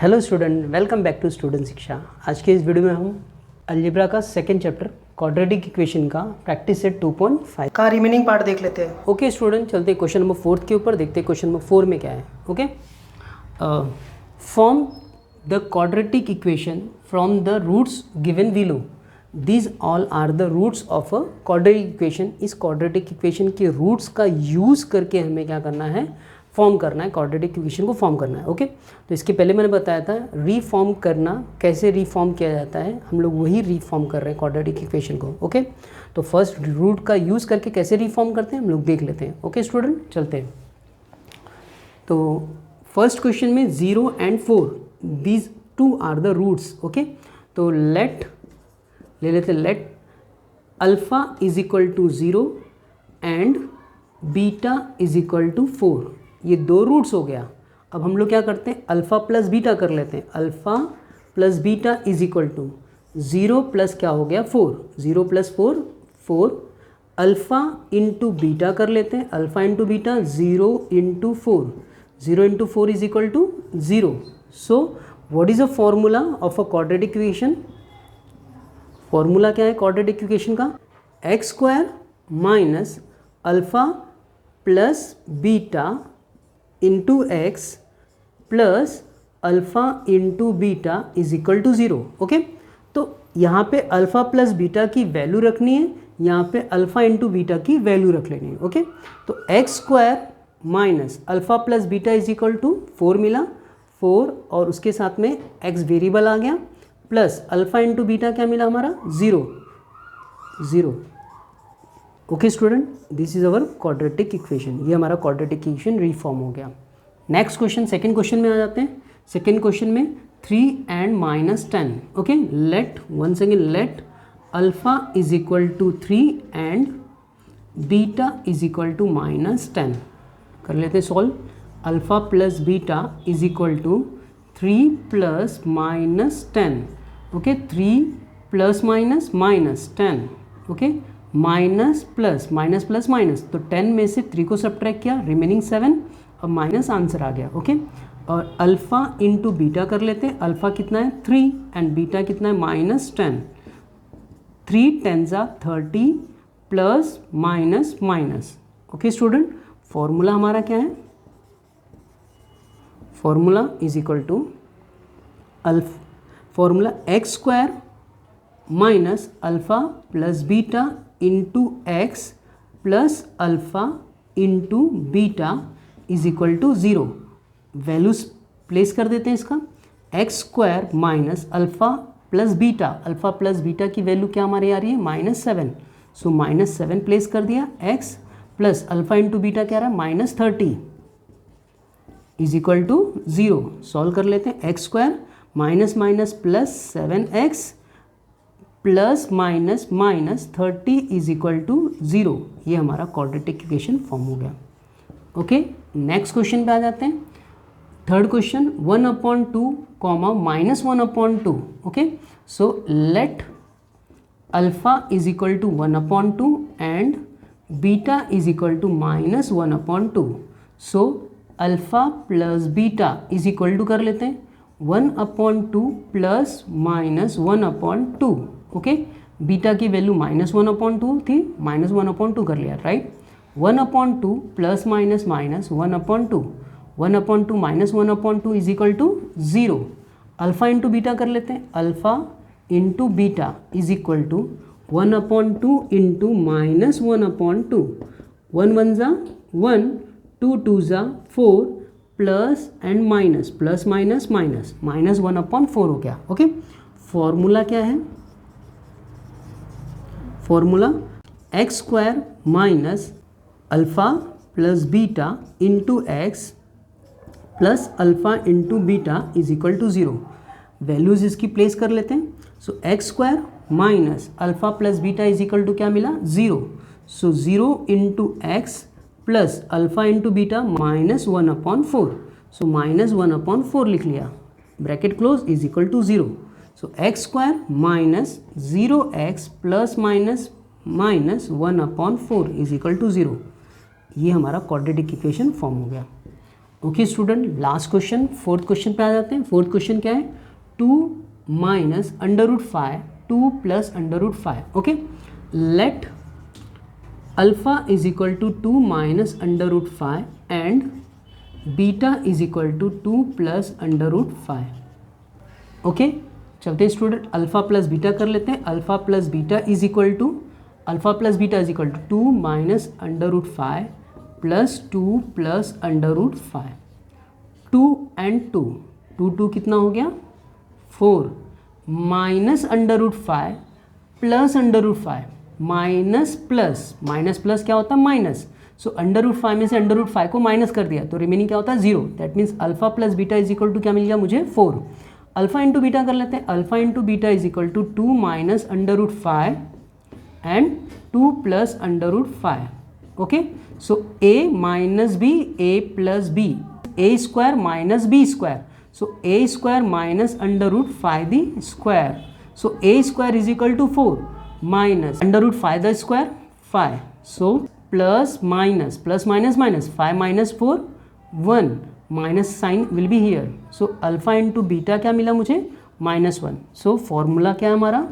Hello student, welcome back to student Shiksha. आज के इस वीडियो में हम अलजेब्रा का सेकंड चैप्टर क्वाड्रेटिक इक्वेशन का प्रैक्टिस सेट 2.5 का रिमेनिंग पार्ट देख लेते हैं। ओके स्टूडेंट, चलते क्वेश्चन नंबर 4 के ऊपर, देखते हैं क्वेश्चन नंबर 4 में क्या है। Okay, form the quadratic equation from the roots given below. These all are the roots of a quadratic equation. इस क्वाड्रेटिक इक्वेशन के रूट्स का यूज़ करके हमें क्या करना है, फॉर्म करना है, क्वाड्रेटिक इक्वेशन को फॉर्म करना है। ओके, तो इसके पहले मैंने बताया था रीफॉर्म करना, कैसे रीफॉर्म किया जाता है। हम लोग वही रीफॉर्म कर रहे हैं क्वाड्रेटिक इक्वेशन को। ओके, तो फर्स्ट रूट का यूज़ करके कैसे रीफॉर्म करते हैं हम लोग देख लेते हैं। ओके स्टूडेंट, चलते हैं। तो फर्स्ट क्वेश्चन में 0 and 4 these two are the roots. Okay, तो लेट ले लेते, let alpha is equal to 0 and beta is equal to 4। ये दो रूट्स हो गया। अब हम लोग क्या करते हैं, अल्फ़ा प्लस बीटा कर लेते हैं। Alpha plus beta is equal to 0 plus क्या हो गया 4, 0 प्लस 4 4। अल्फ़ा इंटू बीटा कर लेते हैं, alpha into beta 0 into 4, 0 into 4 is equal to 0। So what is a formula of a quadratic equation. Formula क्या है क्वाड्रेटिक इक्वेशन का, x square minus alpha plus beta into x plus alpha into beta is equal to 0। Okay, तो यहाँ पे alpha plus beta की value रखनी है, यहाँ पे अल्फ़ा इंटू बीटा की वैल्यू रख लेनी है। ओके, तो x square minus alpha plus beta is equal to 4 मिला, 4 और उसके साथ में एक्स वेरिएबल आ गया, प्लस अल्फ़ा इंटू बीटा क्या मिला हमारा 0 0। Okay student, this is our quadratic equation. ये हमारा क्वाड्रेटिक इक्वेशन रीफॉर्म हो गया। नेक्स्ट क्वेश्चन, सेकंड क्वेश्चन में आ जाते हैं। सेकंड क्वेश्चन में 3 and -10। Okay, let once again let alpha is equal to 3 and beta is equal to -10। कर लेते हैं solve. Alpha plus beta is equal to 3 plus -10। Okay, 3 plus minus 10। Okay, minus plus minus, तो 10 में से 3 को subtract किया, remaining 7 और minus answer आ गया। ओके, और अल्फ़ा इंटू बीटा कर लेते हैं। अल्फ़ा कितना है 3 एंड बीटा कितना है -10। 3 10 30 plus minus. Okay student, formula हमारा क्या है, formula is equal to formula x square minus alpha plus beta into x plus alpha into beta is equal to 0। Values place कर देते हैं इसका, x square minus alpha plus beta, alpha plus beta की value क्या हमारी आ रही है -7, सो -7 place कर दिया, x plus alpha into beta क्या आ रहा है -30 इज इक्वल टू 0। सॉल्व कर लेते हैं, x square minus plus 7x plus minus 30 is equal to 0। ये हमारा क्वाड्रेटिक इक्वेशन फॉर्म हो गया। ओके, नेक्स्ट क्वेश्चन पे आ जाते हैं। Third question 1/2 -1/2। Okay, so let alpha is equal to 1/2 and beta is equal to -1/2। So alpha plus beta is equal to कर लेते हैं 1/2 प्लस -1/2। ओके, बीटा की वैल्यू -1/2 थी, -1/2 कर लिया, right. 1/2 plus minus 1/2, 1/2 -1/2 is equal to 0। Alpha into beta कर लेते हैं, alpha into beta is equal to 1/2 into -1/2, 1 1 ज़ा 1, 2 2 ज़ा 4 plus and minus, plus minus -1/4 हो गया। ओके, फॉर्मूला क्या है, formula x square minus alpha plus beta into x plus alpha into beta is equal to 0। Values इसकी place कर लेते हैं। So x square minus alpha plus beta is equal to क्या मिला 0। So 0 into x plus alpha into beta -1/4, so -1/4 लिख लिया, bracket close is equal to 0। So x square minus 0x plus minus 1/4 is equal to 0। ये हमारा quadratic equation form हो गया। Okay student, last question, fourth question पे आ जाते हैं। फोर्थ क्वेश्चन क्या है, 2 minus √5, 2 plus √5। Okay, let alpha is equal to 2 minus √5 and beta is equal to 2 plus √5। Okay, चलते हैं स्टूडेंट, अल्फा प्लस बीटा कर लेते हैं। Alpha plus beta is equal to 2 minus √5 plus 2 plus √5। 2 and 2 कितना हो गया 4 माइनस √5 प्लस √5 माइनस प्लस क्या होता है माइनस। सो √5 में से √5 को माइनस कर दिया तो रिमेनिंग क्या होता है 0। That means alpha plus beta is equal to क्या मिल गया मुझे 4। अल्फा इंटू बीटा कर लेते हैं। Alpha into beta is equal to 2 minus √5 and 2 plus √5। Okay, so a minus B, a plus B, a square minus B square, so a square minus √5 the square, so a square is equal to 4 minus √5 the square 5, so plus minus 5 minus 4 1, minus sign will be here. So alpha into beta क्या मिला मुझे -1। So formula क्या है हमारा,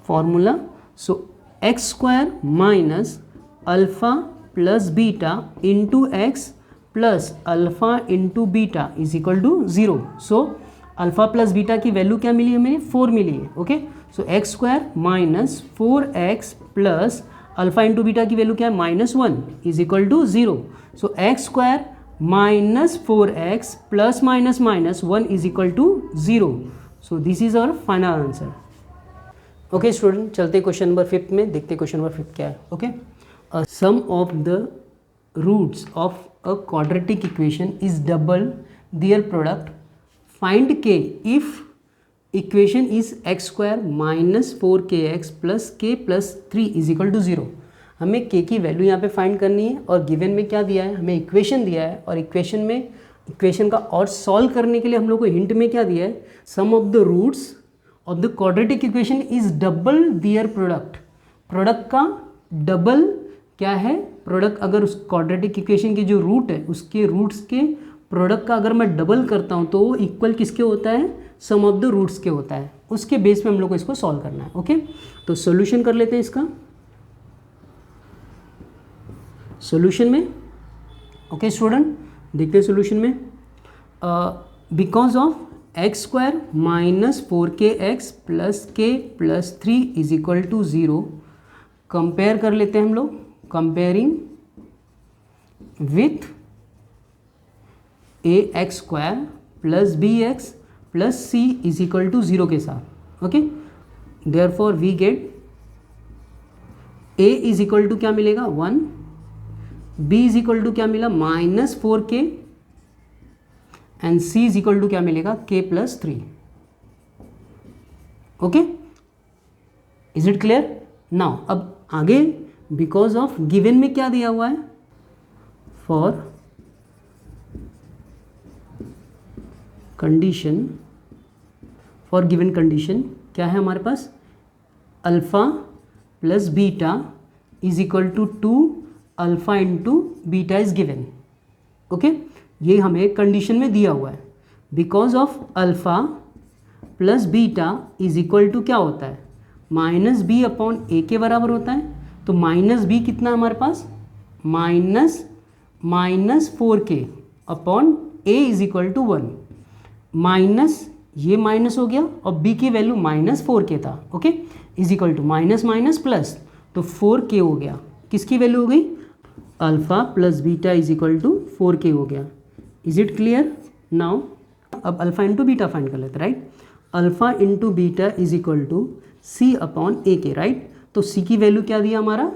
formula so x square minus alpha plus beta into x plus alpha into beta is equal to 0। So alpha plus beta की value क्या मिली है मेरी 4 मिली है। Okay, so x square minus 4x plus alpha into beta की value क्या है -1 is equal to 0। So x square minus 4x plus minus 1 is equal to 0। So this is our final answer. Okay student, चलते question number 5 में, देखते question number 5 क्या है। Okay, sum of the roots of a quadratic equation is double their product, find k if equation is x square minus 4kx plus k plus 3 is equal to 0। हमें k की value यहाँ पे find करनी है और given में क्या दिया है, हमें इक्वेशन दिया है और इक्वेशन का और सॉल्व करने के लिए हम लोग को हिंट में क्या दिया है, sum of the roots of the quadratic equation is double their product. Product का डबल क्या है, प्रोडक्ट अगर उस क्वाड्रेटिक इक्वेशन की जो रूट है उसके रूट्स के प्रोडक्ट का अगर मैं डबल करता हूँ तो वो इक्वल किसके होता है, सम ऑफ द रूट्स के होता है। उसके बेस पे हम लोग को इसको सॉल्व करना है। ओके, तो सॉल्यूशन कर लेते हैं इसका, सॉल्यूशन में। ओके स्टूडेंट, देखते हैं सॉल्यूशन में। Because of x square minus 4kx plus k plus 3 is equal to 0, compare कर लेते हैं हम लोग, comparing with ax square plus bx plus c is equal to 0 के साथ। Okay, therefore we get a is equal to क्या मिलेगा 1, b is equal to क्या मिला -4k and c is equal to क्या मिलेगा k plus 3। Okay, is it clear now. अब आगे बिकॉज ऑफ गिवन में क्या दिया हुआ है, for condition, for given condition क्या है हमारे पास, alpha plus beta is equal to 2 alpha into beta is given. Okay, ये हमें कंडीशन में दिया हुआ है। Because of alpha plus beta is equal to क्या होता है, -b अपॉन a के बराबर होता है। तो -b कितना है हमारे पास, -4k upon a is equal to 1, minus ये माइनस हो गया और b की वैल्यू -4k था। Okay, is equal to minus plus, तो 4k हो गया, किसकी वैल्यू हो गई, alpha plus beta is equal to 4k हो गया। Is it clear now. अब अल्फा इंटू बीटा फाइंड कर लेते, right. Alpha into beta is equal to c upon a के, राइट। तो c की वैल्यू क्या दिया हमारा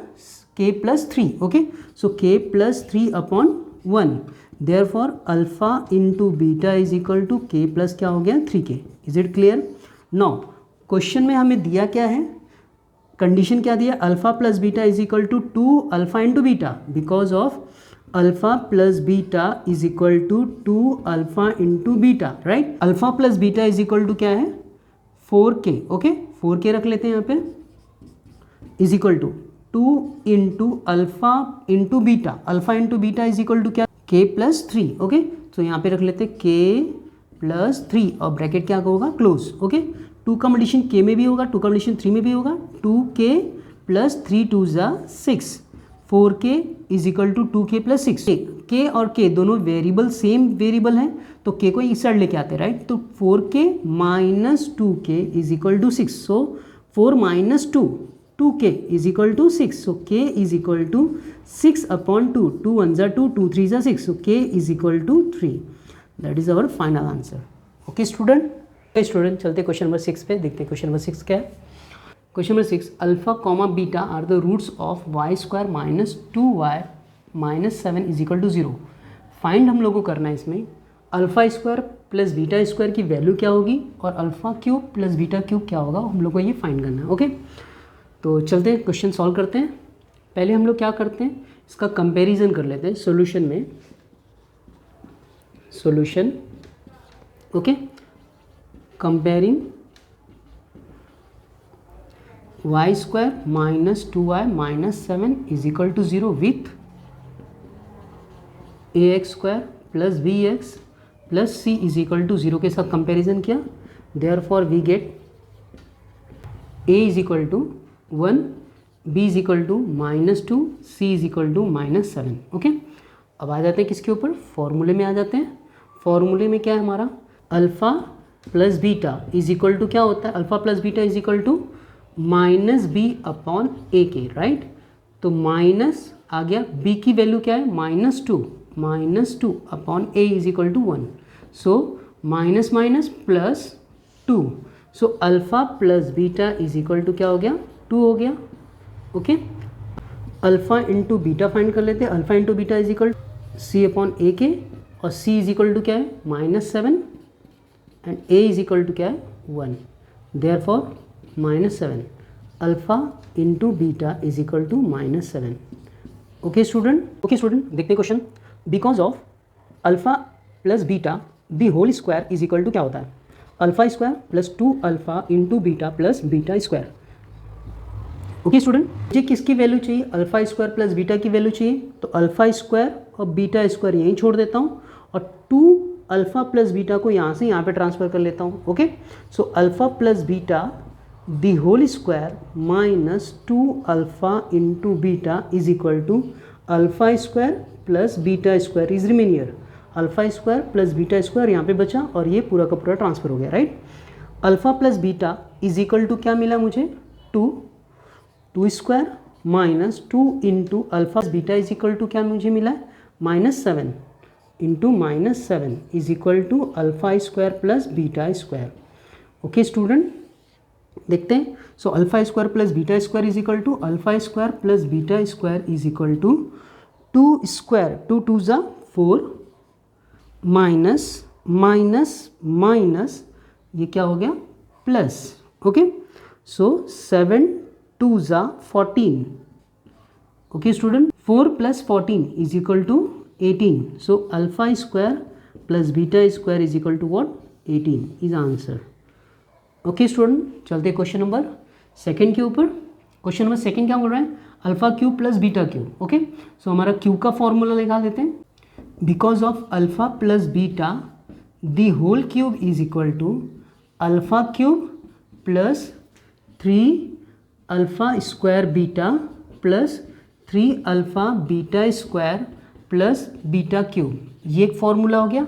k plus 3। Okay, so k plus 3 upon 1, therefore alpha into beta is equal to k plus क्या हो गया 3k। Is it clear now. Question में हमें दिया क्या है, कंडीशन क्या दिया, alpha plus beta is equal to 2 alpha into beta, because of alpha plus beta is equal to 2 alpha into beta, right. Alpha plus beta is equal to क्या है 4k। Okay, 4k रख लेते हैं यहाँ पे, is equal to 2 into alpha into beta, alpha into beta is equal to क्या, k plus 3। Okay, तो यहाँ पे रख लेते हैं k प्लस 3 और ब्रैकेट क्या होगा, क्लोज। ओके, 2 का मल्टीप्लिकेशन k में भी होगा, 2 का मल्टीप्लिकेशन 3 में भी होगा, 2k प्लस 3 2 ज़ा 6, 4k is equal to 2k plus 6। k और k दोनों वेरिएबल सेम वेरिएबल हैं, तो k को इस साइड लेके आते हैं, राइट। तो 4k minus 2k is equal to 6, so 4 minus 2k is equal to 6, so k is equal to 6 upon 2, 2 1 ज़ा 2, 2 3 ज़ा 6, so k is equal to 3। That is our final answer. Okay student, चलते question number 6 पे, देखते हैं question number 6 क्या है। Question number 6, alpha comma beta are the roots of Y square minus 2y minus 7 is equal to 0। Find हम लोग को करना है इसमें alpha square plus beta square की वैल्यू क्या होगी और alpha cube plus beta cube क्या होगा, हम लोग को ये फाइंड करना है। ओके, तो चलते हैं क्वेश्चन सॉल्व करते हैं। पहले हम लोग क्या करते हैं, इसका कंपैरिजन कर लेते हैं सॉल्यूशन में। Solution, okay, comparing y square minus 2y minus 7 is equal to 0 with ax square plus bx plus c is equal to 0 के साथ कंपैरिजन किया। Therefore we get a is equal to 1, b is equal to minus 2, c is equal to minus 7। Okay, अब आ जाते हैं किसके ऊपर, फॉर्मूले में आ जाते हैं। फॉर्मूले में क्या है हमारा, alpha plus beta is equal to क्या होता है, alpha plus beta is equal to minus b upon a के, राइट। तो माइनस आ गया, b की वैल्यू क्या है, minus two upon a is equal to 1, so minus minus plus 2, so alpha plus beta is equal to क्या हो गया, 2 हो गया। Okay, alpha into beta find कर लेते हैं। Alpha into beta is equal c upon a के, और c इज इक्वल टू क्या है, minus 7 and a is equal to क्या है, 1। Therefore minus 7 alpha into beta is equal to minus 7। Okay student, देखते हैं question. Because of alpha plus beta the whole square is equal to क्या होता है, alpha square plus 2 alpha into beta plus beta square. Okay student, मुझे किसकी value चाहिए, alpha square plus beta की value चाहिए, तो अल्फ़ा स्क्वायर और बीटा स्क्वायर यहीं छोड़ देता हूँ और 2 अल्फ़ा प्लस बीटा को यहाँ से यहाँ पे ट्रांसफ़र कर लेता हूँ। Okay, so alpha plus beta the whole square minus 2 alpha into beta is equal to alpha square plus beta square is remainder. Alpha square plus beta square यहाँ पे बचा और ये पूरा का पूरा ट्रांसफ़र हो गया, right. Alpha plus beta is equal to क्या मिला मुझे, 2 square minus 2 into alpha beta is equal to क्या मुझे मिला है, minus 7 into minus 7 is equal to alpha square plus beta square. Okay student, देखते हैं। So alpha square plus beta square is equal to alpha square plus beta square is equal to 2 square, 2 2 ज़ा 4 minus minus minus ये क्या हो गया, plus. Okay, सो 7 2 ज़ा 14। Okay student, 4 plus 14 is equal to 18, so alpha square plus beta square is equal to what, 18 is answer. Okay student, चलते question number second के ऊपर। Question number second क्या बोल रहा है, alpha cube plus beta cube. Okay, so हमारा cube का formula लगा देते हैं। Because of alpha plus beta the whole cube is equal to alpha cube plus 3 alpha square beta plus 3 alpha beta square plus beta cube, ये एक formula हो गया।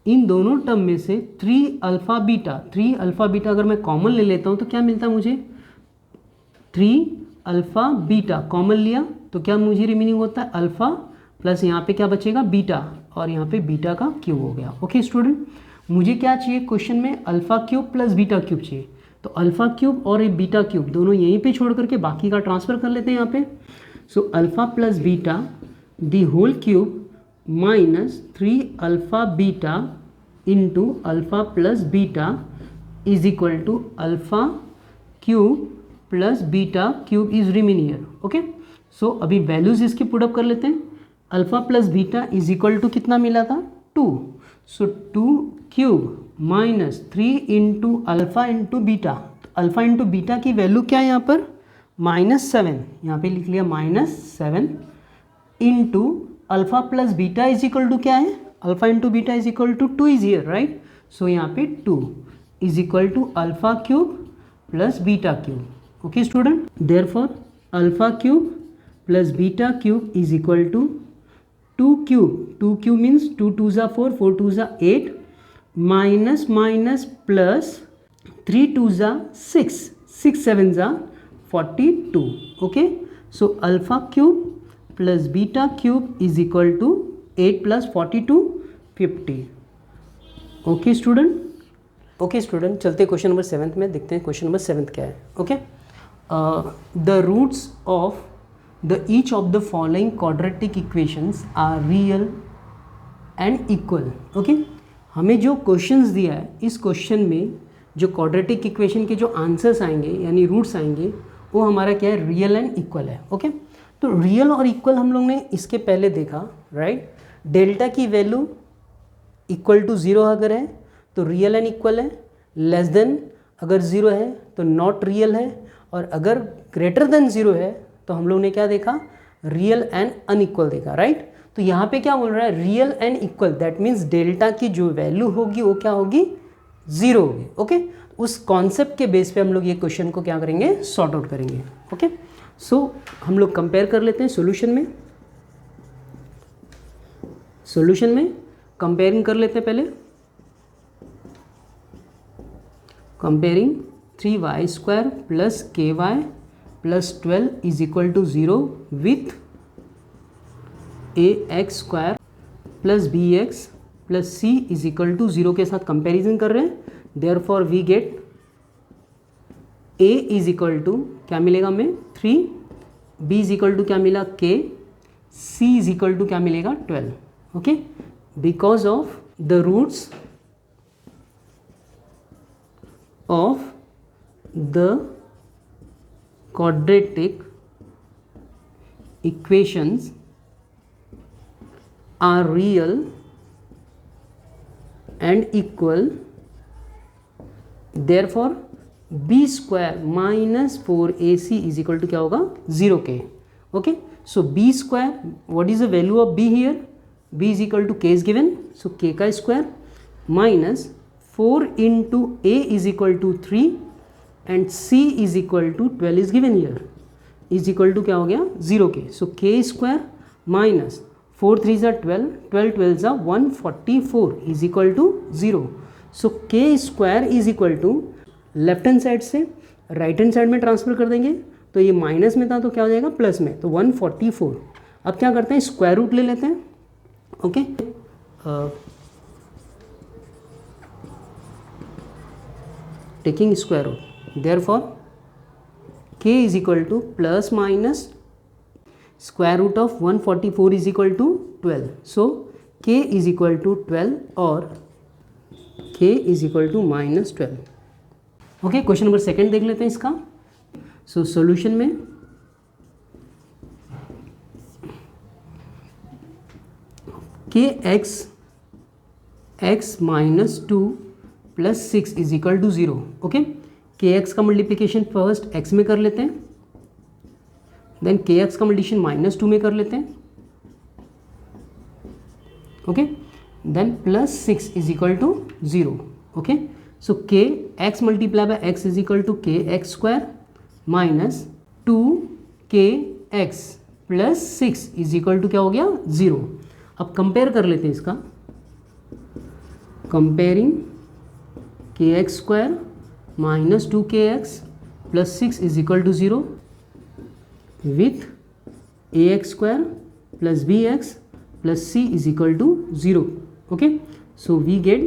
इन दोनों टर्म में से 3 अल्फ़ा बीटा अगर मैं कॉमन ले लेता हूँ तो क्या मिलता है मुझे, 3 अल्फ़ा बीटा कॉमन लिया तो क्या मुझे रिमेनिंग होता है अल्फ़ा प्लस यहाँ पे क्या बचेगा, बीटा, और यहाँ पे बीटा का क्यूब हो गया। ओके स्टूडेंट, मुझे क्या चाहिए क्वेश्चन में, alpha cube plus beta cube चाहिए, तो अल्फ़ा क्यूब और एक बीटा क्यूब दोनों यहीं पे छोड़ करके बाकी का ट्रांसफ़र कर लेते हैं यहाँ पे। So alpha plus beta the whole cube minus 3 alpha beta into alpha plus beta is equal to alpha cube plus beta cube is remainder. Okay, so अभी वैल्यूज़ इसकी पुटअप कर लेते हैं। Alpha plus beta is equal to कितना मिला था, 2, so 2 cube minus 3 into alpha into beta. Alpha into beta की value क्या है यहाँ पर, -7, यहाँ पे लिख लिया -7 into alpha plus beta is equal to क्या है, alpha into beta is equal to 2 is here, right. So यहाँ पे 2 is equal to alpha cube plus beta cube. Okay student, therefore alpha cube plus beta cube is equal to 2 cube means 2 2 ज़ा 4, 4 2 ज़ा 8, minus minus plus 3 2 ज़ा 6, 6 7 ज़ा 42। Okay, so alpha cube plus beta cube is equal to 8 plus 42 50। Okay student, चलते question number 7 में, देखते हैं question number 7 क्या है। Okay, the roots of the each of the following quadratic equations are real and equal. Okay, हमें जो questions दिया है, इस क्वेश्चन में जो क्वाड्रेटिक इक्वेशन के जो आंसर्स आएंगे यानी रूट्स आएंगे वो हमारा क्या है, रियल एंड इक्वल है। ओके, तो रियल और इक्वल हम लोग ने इसके पहले देखा, राइट। डेल्टा की वैल्यू इक्वल टू 0 अगर है तो रियल एंड इक्वल है, लेस देन अगर 0 है तो नॉट रियल है, और अगर ग्रेटर देन 0 है तो हम लोग ने क्या देखा, रियल एंड अनइक्वल देखा, राइट। तो यहाँ पे क्या बोल रहा है, real and equal, that means delta की जो वैल्यू होगी वो क्या होगी, 0 होगी। ओके, उस कॉन्सेप्ट के बेस पे हम लोग ये क्वेश्चन को क्या करेंगे, सॉर्ट आउट करेंगे। ओके, सो हम लोग कंपेयर कर लेते हैं सॉल्यूशन में कंपेयरिंग कर लेते हैं पहले। Comparing 3y² plus ky plus 12 is equal to 0 with ax² plus bx plus c is equal to 0 के साथ कंपेरिजन कर रहे हैं। Therefore we get a is equal to क्या मिलेगा हमें, 3, b इज इक्वल टू क्या मिला, k, c is equal to क्या मिलेगा, 12। Okay, because of the roots of the quadratic equations are real and equal, therefore b² minus 4ac is equal to क्या होगा, 0k। okay, so b², what is the value of b here, b is equal to k is given, so k का square minus 4 into a is equal to 3 and c is equal to 12 is given here, is equal to क्या हो गया, 0k। so k² minus 4 3 is 12, 12 12 is 144 is equal to 0। so k² is equal to left hand side से right hand side में transfer कर देंगे, तो ये minus में था तो क्या हो जाएगा, प्लस में, तो 144। अब क्या करते हैं, स्क्वायर रूट ले लेते हैं। Okay, taking square root, therefore k is equal to plus minus square root of 144 is equal to 12, so k is equal to 12 और k is equal to -12। Okay, question number 2 देख लेते हैं इसका। So solution में kx x minus 2 plus 6 is equal to 0। Okay, kx का multiplication first x में कर लेते हैं, देन kx का मल्टीप्लिकेशन -2 में कर लेते हैं। Okay, then plus 6 is equal to 0। Okay, so k x multiply by x is equal to kx² minus 2kx plus 6 is equal to क्या हो गया, 0। अब कंपेयर कर लेते हैं इसका, comparing kx² minus 2kx plus 6 is equal to 0 with ax² plus bx plus c is equal to 0। Okay, so we get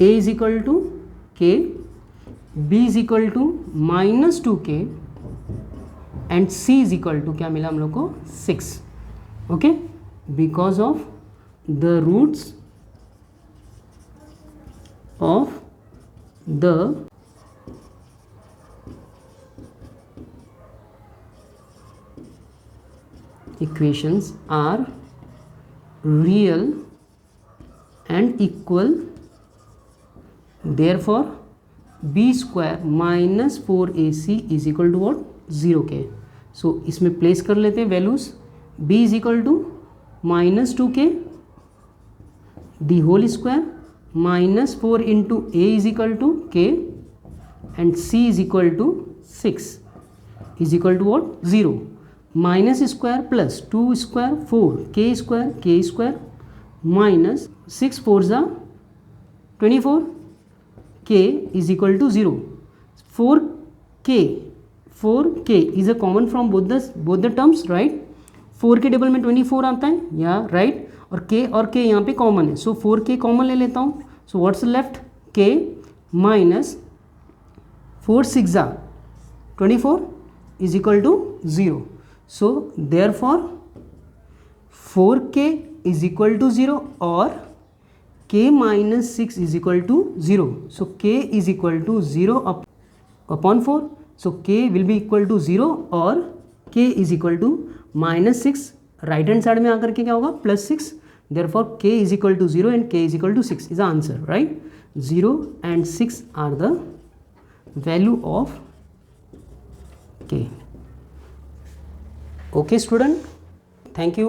a is equal to k, b is equal to -2k and c is equal to क्या मिला हम लोग को, 6। Okay, because of the roots of the equations are real and equal, therefore b square minus 4ac is equal to what 0k। So इसमें place कर लेते हैं values. b is equal to minus 2k the whole square minus 4 into a is equal to k and c is equal to 6 is equal to what 0 minus square plus 2 square 4 k square minus 6 4 ज़ा 24 k is equal to 0 4k is a common from both the terms right 4 के table में 24 आता है या right और k यहाँ पे common है सो 4k कॉमन ले लेता हूँ so what's left k minus 4 6 ज़ा 24 is equal to 0 so therefore 4k is equal to 0 or k minus 6 is equal to 0 so k is equal to 0 upon 4 so k will be equal to 0 or k is equal to minus 6 right hand side में आकर के क्या होगा plus 6 therefore k is equal to 0 and k is equal to 6 is the answer right 0 and 6 are the value of k okay student thank you